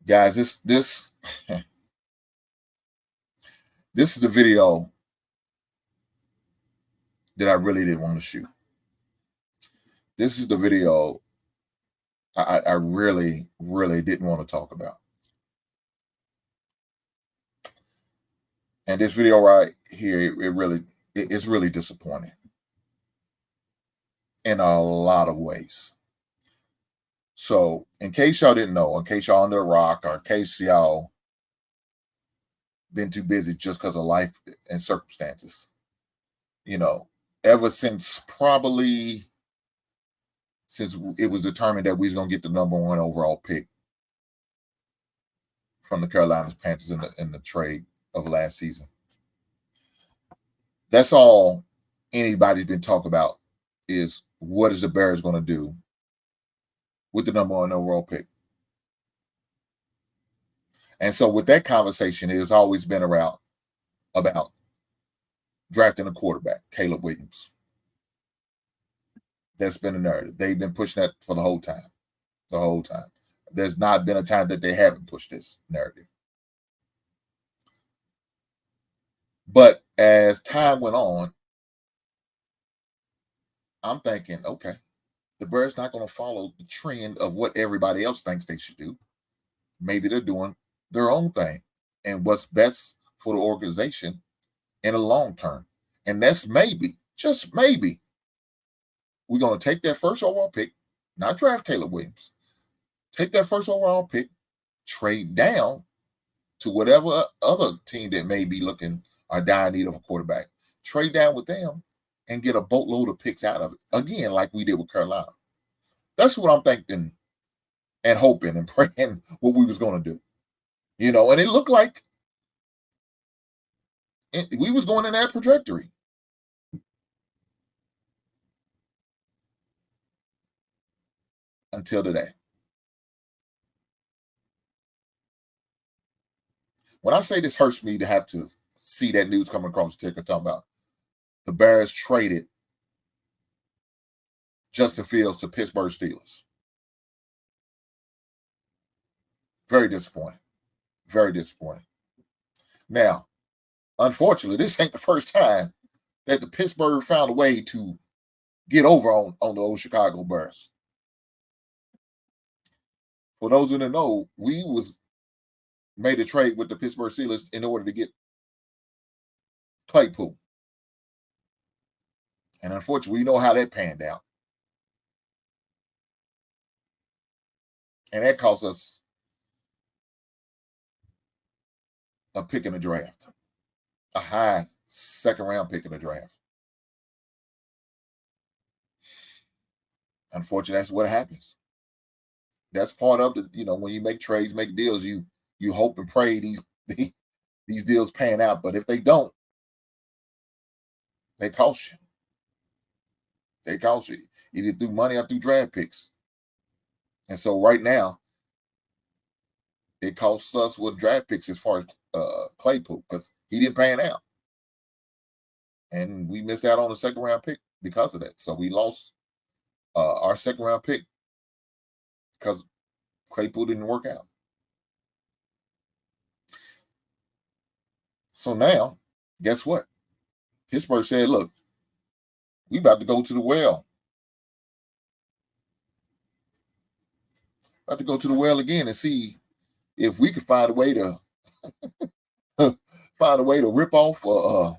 Guys, this this is the video that I really didn't want to shoot. This is the video I really, really didn't want to talk about. And this video right here, it's really disappointing in a lot of ways. So, in case y'all didn't know, in case y'all under a rock, or in case y'all been too busy just because of life and circumstances, ever since it was determined that we was gonna get the #1 overall pick from the Carolina Panthers in the trade of last season. That's all anybody's been talking about is what is the Bears going to do with the #1 overall pick. And so with that conversation, it has always been about drafting a quarterback, Caleb Williams. That's been a narrative. They've been pushing that for the whole time. The whole time. There's not been a time that they haven't pushed this narrative. But as time went on, I'm thinking, okay, the Bears not going to follow the trend of what everybody else thinks they should do. Maybe they're doing their own thing and what's best for the organization in the long term. And that's maybe, just maybe, we're going to take that first overall pick, not draft Caleb Williams, take that first overall pick, trade down to whatever other team that may be looking or dying need of a quarterback, trade down with them and get a boatload of picks out of it. Again, like we did with Carolina. That's what I'm thinking and hoping and praying what we was going to do. And it looked like we was going in that trajectory. Until today. When I say this hurts me to have to see that news coming across the ticker talking about the Bears traded Justin Fields to Pittsburgh Steelers. Very disappointing. Very disappointing. Now, unfortunately, this ain't the first time that the Pittsburgh found a way to get over on the old Chicago Bears. For those who don't know, we made a trade with the Pittsburgh Steelers in order to get Claypool. And unfortunately, we know how that panned out. And that cost us a pick in the draft, a high second-round pick in the draft. Unfortunately, that's what happens. That's part of the, when you make trades, make deals, you hope and pray these deals pan out. But if they don't, they cost you. They cost you either through money or through draft picks. And so right now, it costs us with draft picks as far as Claypool because he didn't pan out. And we missed out on the second-round pick because of that. So we lost our second-round pick because Claypool didn't work out. So now, guess what? Pittsburgh said, look, we about to go to the well. About to go to the well again and see if we could find a way to rip off the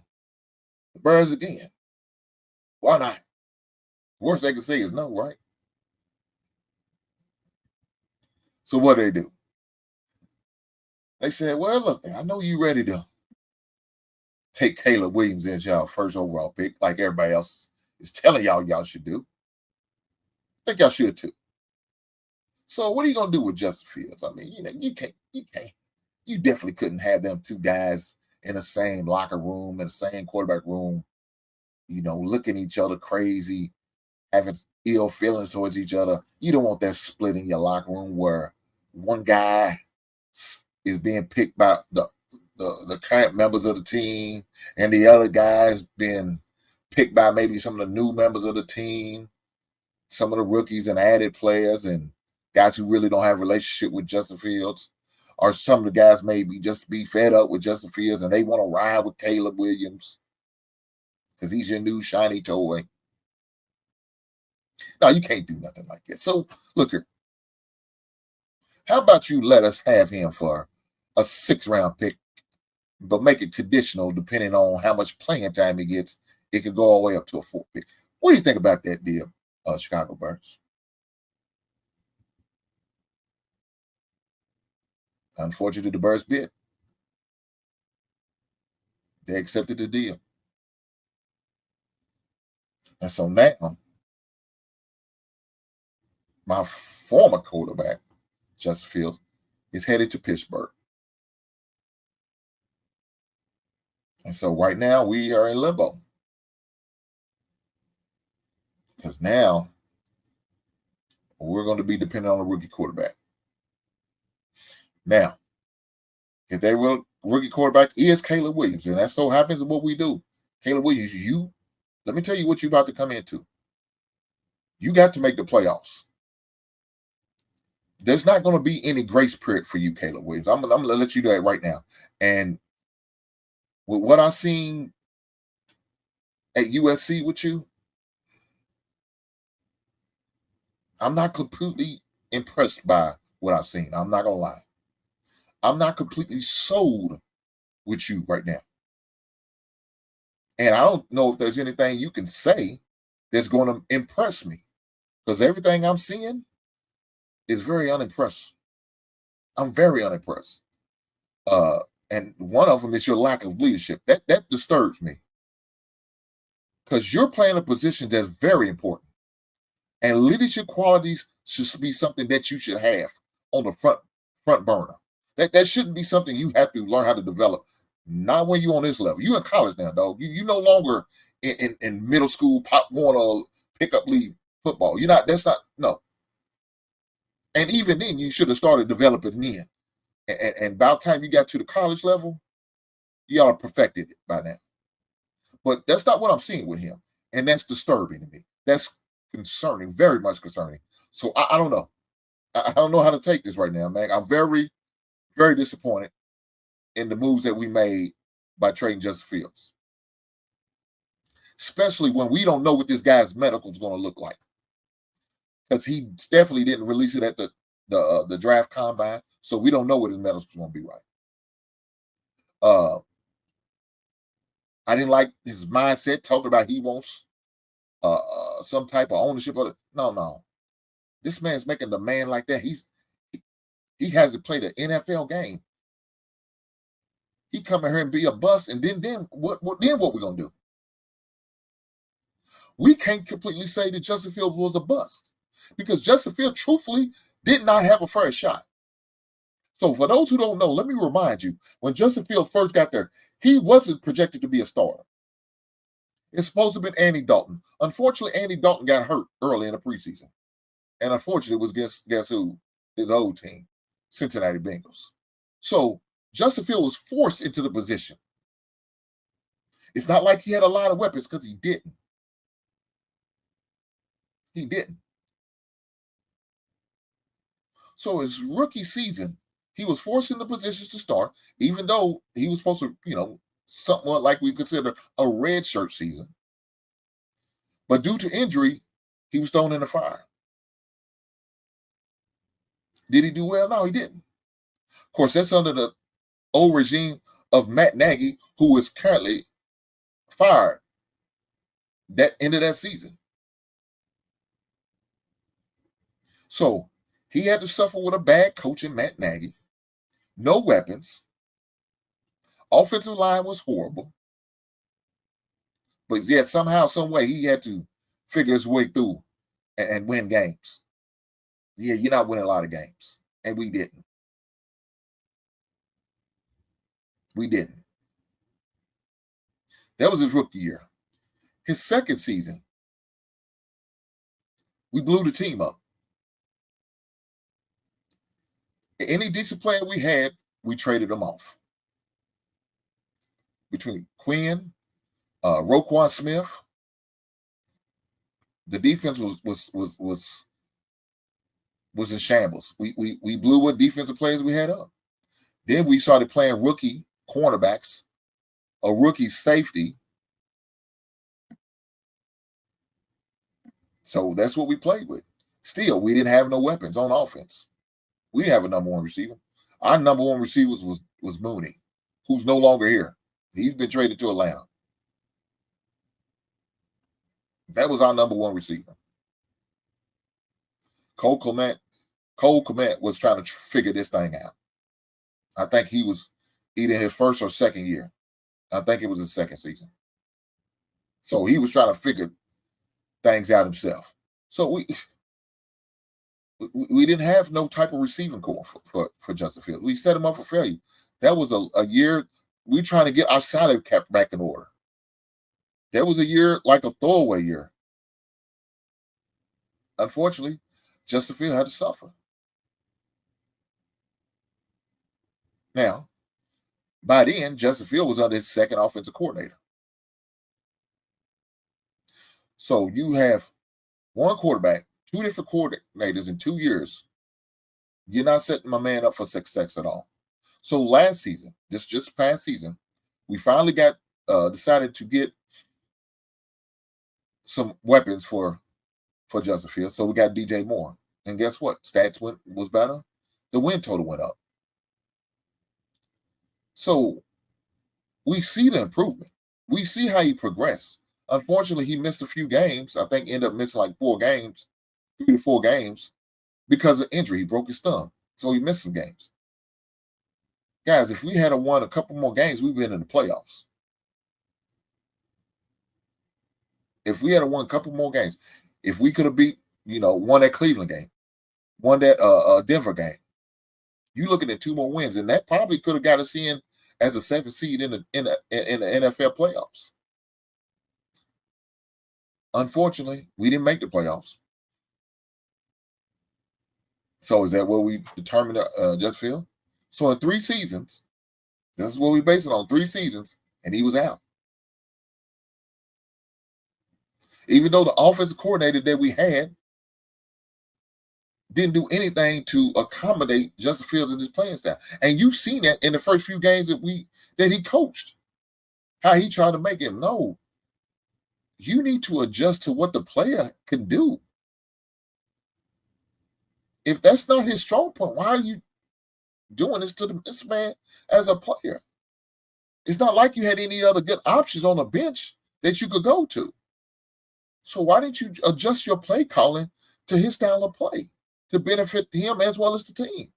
Bears again. Why not? Worst they can say is no, right? So what they do? They said, well, look, I know you ready to take Caleb Williams as y'all first overall pick, like everybody else is telling y'all should do. I think y'all should too. So what are you gonna do with Justin Fields? I mean, you definitely couldn't have them two guys in the same locker room, in the same quarterback room, looking at each other crazy, having ill feelings towards each other. You don't want that split in your locker room where one guy is being picked by the current members of the team and the other guys being picked by maybe some of the new members of the team, some of the rookies and added players and guys who really don't have a relationship with Justin Fields. or some of the guys maybe just be fed up with Justin Fields and they want to ride with Caleb Williams because he's your new shiny toy. No, you can't do nothing like that. So look here. How about you let us have him for a 6th-round pick, but make it conditional depending on how much playing time he gets. It could go all the way up to a 4th pick. What do you think about that deal, Chicago Bears? Unfortunately, the Bears bid. They accepted the deal. And so now, my former quarterback, Justin Fields, is headed to Pittsburgh. And so right now we are in limbo. Because now we're going to be dependent on a rookie quarterback. Now, if they will, rookie quarterback is Caleb Williams, and that so happens what we do. Caleb Williams, let me tell you what you're about to come into. You got to make the playoffs. There's not going to be any grace period for you, Caleb Williams. I'm going to let you do that right now. And with what I've seen at USC with you, I'm not completely impressed by what I've seen. I'm not going to lie. I'm not completely sold with you right now. And I don't know if there's anything you can say that's going to impress me, because everything I'm seeing is very unimpressed. I'm very unimpressed. And one of them is your lack of leadership. That disturbs me, because you're playing a position that's very important. And leadership qualities should be something that you should have on the front burner. That shouldn't be something you have to learn how to develop. Not when you're on this level. You're in college now, dog. You no longer in middle school, Pop Warner, pickup league football. You're not. That's not. No. And even then, you should have started developing then. And by the time you got to the college level, you ought to perfected it by now. But that's not what I'm seeing with him, and that's disturbing to me. That's concerning, very much concerning. So I don't know. I don't know how to take this right now, man. I'm very, very disappointed in the moves that we made by trading Justin Fields, especially when we don't know what this guy's medical is going to look like, because he definitely didn't release it at the draft combine, so we don't know what his medical is going to be like. I didn't like his mindset, talking about he wants some type of ownership of it. No. This man's making the man like that. He hasn't played an NFL game. He come in here and be a bust, and then what we gonna do? We can't completely say that Justin Fields was a bust, because Justin Fields, truthfully, did not have a fair shot. So for those who don't know, let me remind you, when Justin Fields first got there, he wasn't projected to be a starter. It's supposed to have been Andy Dalton. Unfortunately, Andy Dalton got hurt early in the preseason. And unfortunately, it was guess who? His old team, Cincinnati Bengals. So Justin Fields was forced into the position. It's not like he had a lot of weapons, because he didn't. He didn't. So his rookie season, he was forced into positions to start, even though he was supposed to, somewhat like we consider a red shirt season. But due to injury, he was thrown in the fire. Did he do well? No, he didn't. Of course, that's under the old regime of Matt Nagy, who is currently fired that end of that season. So he had to suffer with a bad coach in Matt Nagy, no weapons. Offensive line was horrible. But yet somehow, some way, he had to figure his way through and win games. Yeah, you're not winning a lot of games. And we didn't. We didn't. That was his rookie year. His second season, we blew the team up. Any decent player we had, we traded them off. Between Quinn, Roquan Smith, the defense was in shambles. We blew what defensive players we had up. Then we started playing rookie cornerbacks, a rookie safety. So that's what we played with. Still, we didn't have no weapons on offense. We didn't have a number one receiver. Our number one receiver was Mooney, who's no longer here. He's been traded to Atlanta. That was our number one receiver. Cole Kmet was trying to figure this thing out. I think he was either his first or second year. I think it was his second season. So he was trying to figure things out himself. So we didn't have no type of receiving core for Justin Fields. We set him up for failure. That was a year we trying to get our salary cap back in order. That was a year like a throwaway year. Unfortunately, Justin Fields had to suffer. Now, by then, Justin Fields was under his second offensive coordinator. So you have one quarterback, two different coordinators in 2 years. You're not setting my man up for success at all. So last season, this just past season, we finally got decided to get some weapons for Justin Fields. So we got DJ Moore. And guess what? Stats was better. The win total went up. So we see the improvement. We see how he progressed. Unfortunately, he missed a few games. I think ended up missing like 3 to 4 games because of injury. He broke his thumb. So he missed some games. Guys, if we had won a couple more games, we'd been in the playoffs. If we had won a couple more games, if we could have beat, won that Cleveland game, won that Denver game, you looking at 2 more wins, and that probably could have got us in as a 7th seed in the NFL playoffs. Unfortunately, we didn't make the playoffs. So is that what we determined Justin Fields? So in 3 seasons, this is what we base it on, 3 seasons, and he was out. Even though the offensive coordinator that we had didn't do anything to accommodate Justin Fields and his playing style. And you've seen that in the first few games that he coached, how he tried to make him know. You need to adjust to what the player can do. If that's not his strong point, why are you doing this to this man as a player? It's not like you had any other good options on the bench that you could go to. So why didn't you adjust your play calling to his style of play to benefit him as well as the team?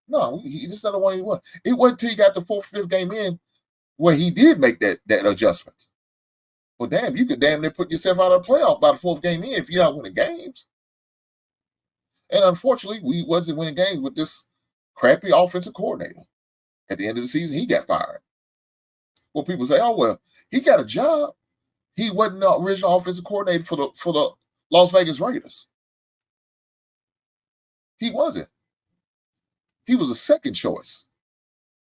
No, he just not the one he was. It wasn't until he got the 4th, 5th game in where he did make that adjustment. Well, damn, you could damn near put yourself out of the playoff by the 4th game in if you're not winning games. And unfortunately, we wasn't winning games with this crappy offensive coordinator. At the end of the season, he got fired. Well, people say, oh, well, he got a job. He wasn't the original offensive coordinator for the Las Vegas Raiders. He wasn't. He was a second choice.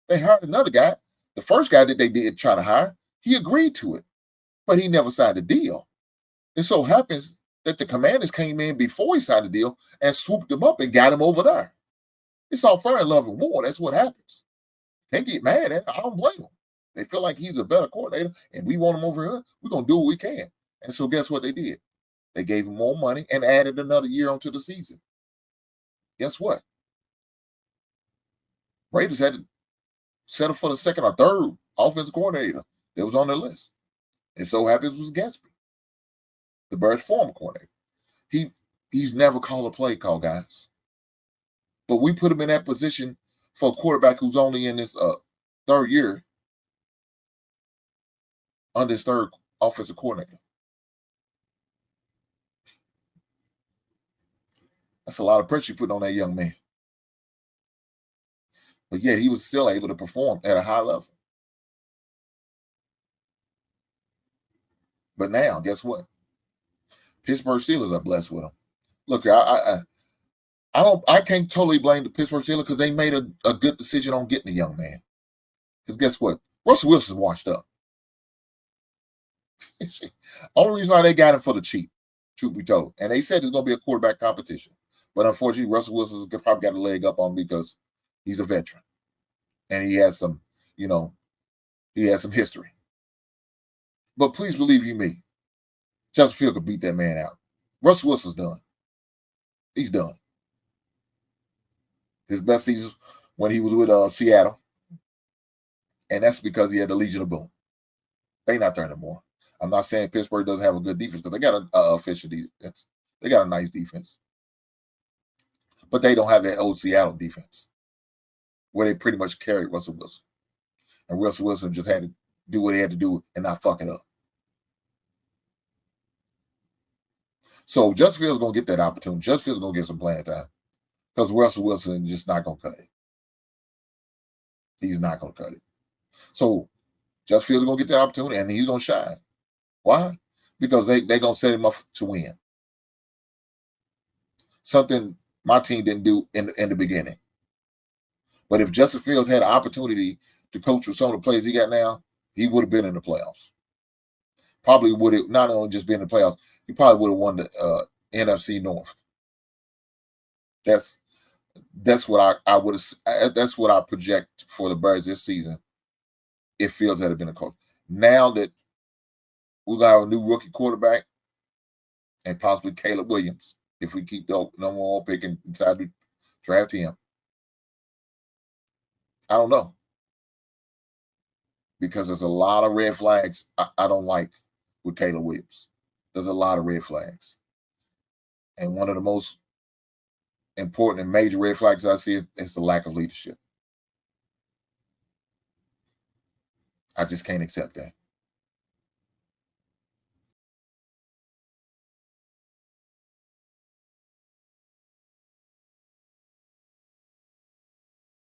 They hired another guy. The first guy that they did try to hire, he agreed to it, but he never signed a deal. It so happens that the Commanders came in before he signed the deal and swooped him up and got him over there. It's all fair and love and war. That's what happens. Can't get mad at it. I don't blame them. They feel like he's a better coordinator and we want him over here. We're going to do what we can. And so guess what they did? They gave him more money and added another year onto the season. Guess what? Raiders had to settle for the 2nd or 3rd offensive coordinator that was on their list. It so happens was Gatsby, the Bears' former coordinator. He's never called a play call, guys. But we put him in that position for a quarterback who's only in his 3rd year under his 3rd offensive coordinator. That's a lot of pressure you put on that young man. But yet he was still able to perform at a high level. But now, guess what? Pittsburgh Steelers are blessed with him. Look, I can't totally blame the Pittsburgh Steelers because they made a good decision on getting the young man. Because guess what? Russell Wilson's washed up. Only reason why they got him for the cheap, truth be told. And they said there's going to be a quarterback competition. But unfortunately, Russell Wilson's probably got a leg up on him because he's a veteran. and he has some, he has some history. But please believe you me, Justin Field could beat that man out. Russell Wilson's done. He's done. His best seasons when he was with Seattle, and that's because he had the Legion of Boom. They not there anymore. I'm not saying Pittsburgh doesn't have a good defense because they got an efficient defense. They got a nice defense, but they don't have that old Seattle defense where they pretty much carried Russell Wilson, and Russell Wilson just had to do what he had to do and not fuck it up. So Justin Fields gonna get that opportunity. Justin Fields gonna get some playing time because Russell Wilson just not gonna cut it. He's not gonna cut it. So Justin Fields gonna get that opportunity and he's gonna shine. Why? Because they gonna set him up to win. Something my team didn't do in the beginning. But if Justin Fields had an opportunity to coach with some of the players he got now, he would have been in the playoffs. Probably would have not only just been in the playoffs, he probably would have won the NFC North. That's what I would have. That's what I project for the Bears this season. If Fields had been a coach, now that we're gonna have a new rookie quarterback and possibly Caleb Williams, if we keep the number one pick and decide to draft him, I don't know, because there's a lot of red flags I don't like with Caleb Williams. There's a lot of red flags, and one of the most important and major red flags I see is the lack of leadership. I just can't accept that.